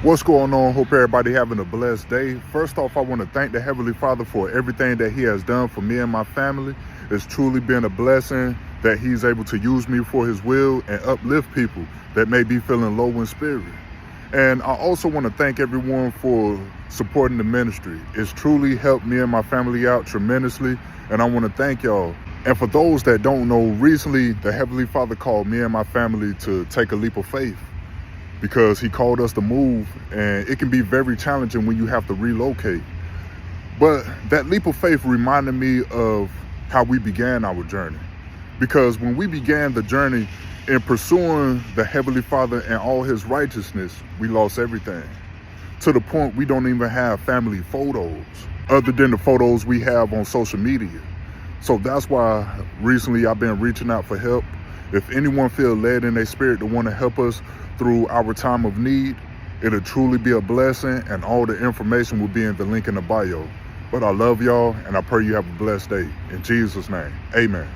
What's going on? Hope everybody having a blessed day. First off, I want to thank the Heavenly Father for everything that He has done for me and my family. It's truly been a blessing that He's able to use me for His will and uplift people that may be feeling low in spirit. And I also want to thank everyone for supporting the ministry. It's truly helped me and my family out tremendously, and I want to thank y'all. And for those that don't know, recently the Heavenly Father called me and my family to take a leap of faith, because He called us to move, and it can be very challenging when you have to relocate. But that leap of faith reminded me of how we began our journey. Because when we began the journey in pursuing the Heavenly Father and all His righteousness, we lost everything. To the point we don't even have family photos other than the photos we have on social media. So that's why recently I've been reaching out for help. If anyone feels led in their spirit to want to help us through our time of need, it'll truly be a blessing, and all the information will be in the link in the bio. But I love y'all, and I pray you have a blessed day. In Jesus' name, amen.